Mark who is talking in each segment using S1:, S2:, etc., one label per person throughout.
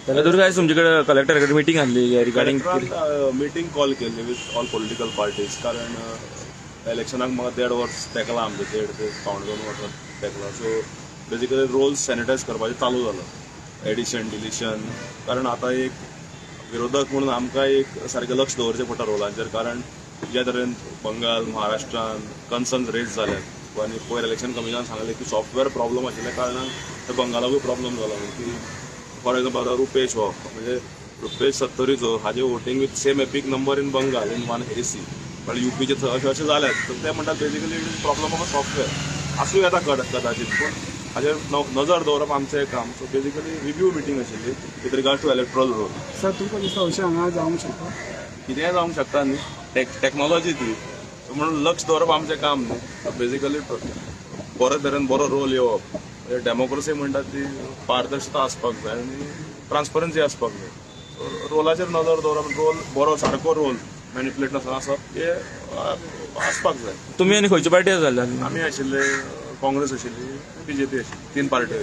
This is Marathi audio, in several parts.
S1: त्याला काय तुमच्याकडे कलेक्टरकडे मीटिंग आणली रिगार्डिंग
S2: मिटींग कॉल केल्ली विथ ऑल पॉलिटिकल पार्टीज कारण इलेक्शनाक म्हाका 1.5 वर्स तेकला आमचे 1.5 ते 2.5 वर्सां तेकला सो बेजिकली रोल्स सॅनिटायज करपाचें चालू जालो एडिशन डिलिशन कारण आतां एक विरोधक म्हणून आमकां एक सारकें लक्ष दवरचें पडटा रोलांचेर कारण ज्या तरेन बंगाल महाराष्ट्रान कन्सर्न्स रेज जाल्यात आनी पयर इलेक्शन कमिशनान सांगलें की सॉफ्टवेअर प्रॉब्लम आशिल्ल्या कारणान ते बंगालाकूय प्रॉब्लम जालो की फॉर एक्झाम्पल आतां रुपेश हो म्हणजे रुपेश सत्तरीचो हाजे voting with same EPIC number in Bengal in 1 AC पण युपीचे अशें जाल्यात तर ते म्हणटात basically it is problem of software आसूं येता कदाचित पूण हाजेर नजर दवरप आमचें काम सो बेजिकली रिव्यू मिटींग आशिल्ली with regard to electoral roll
S3: sir तुमकां दिसता अशें हांगा जावंक शकता
S2: कितेंय जावंक शकता न्ही टॅक्नॉलॉजी ती म्हणून लक्ष दवरप आमचें काम न्ही बेजिकली बरे तरेन बरो रोल येवप डेमोक्रेसी म्हणटा ती पारदर्शकता आसपाक जाय आनी ट्रान्सपरन्सी आसपाक जाय रोलाचेर नजर दवरप रोल बरो सारको रोल मॅनिपुलेट नासतना आसप हे आसपाक जाय
S1: तुम्ही आनी खंयची पार्टी जाल्ले
S2: आमी आशिल्ले काँग्रेस आशिल्ली BJP आशिल्ली 3 पार्टी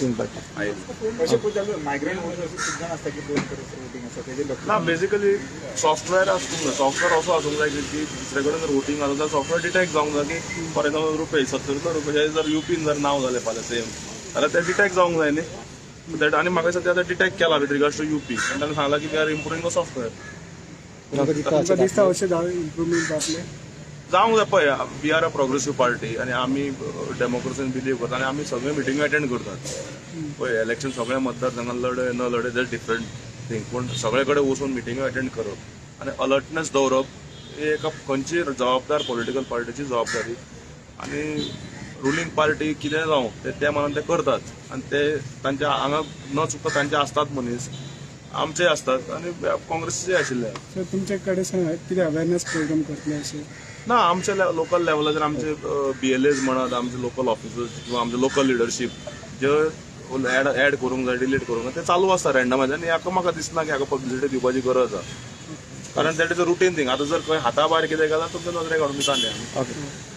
S2: आयिल्ली
S3: अशें पळय जाल्यार मायग्रंट वोटर्स खूब जाण आसता की 2 वोटींग आसा तेजे
S2: ना बेजिकली सॉफ्टवेअर आसूंक जाय सॉफ्टवेअर असो आसूंक जाय की दुसरे कडेन जर वोटींग आसा जाल्यार सॉफ्टवेअर डिटेक्ट जावंक जाय की फॉर एक्झाम्पल रुपये 70 रुपये जर युपीन जर नांव जालें फाल्यां सेम जाल्यार ते डिटेक्ट जावंक जाय न्ही दॅट आनी म्हाका सद्या आतां डिटेक्ट केला विथ रिगार्ड्स टू UP आनी ताणें सांगलां की we are improving the software
S3: तुमकां दिसता अशें इम्प्रुवमेंट जातलें
S2: जावंक जाय पळय we are a progressive party आनी आमी डेमोक्रेसीन बिलीव करता आनी आमी सगळे मिटींग अटेंड करतात पळय इलेक्शन सगळे मतदारसंघात लढे न लढे दॅट डिफरंट थिंग पूण सगळे कडेन वचून मिटींग अटेंड करप आनी अलर्टनेस दवरप ही एका खंयची जबाबदार पॉलिटिकल पार्टीची जबाबदारी आनी रुलींग पार्टी कितें जावं ते मनान ते करतात आनी ते तांच्या हांगा न चुकता तांचे आसतात मनीस आमचे असतात आनी काँग्रेसीचे आशिल्ले
S3: सर तुमचे कडेन सांगात कितें अवेरनेस प्रोग्राम करतले अशें
S2: ना आमचे लोकल लेवलाचेर आमचे BLAs म्हणत आमचे लोकल ऑफिसर्स किंवा आमचे लोकल लिडरशीप जे ऍड करूंक जाय डिलीट करूंक जाय ते चालू आसता रँडमाचे आनी हाका म्हाका दिसना की हाका पब्लिसिटी दिवपाची गरज आसा कारण that is a routine thing आतां जर खंय हाता भायर कितें केला तुमच्या नजरेक हाडून दिता न्ही आमी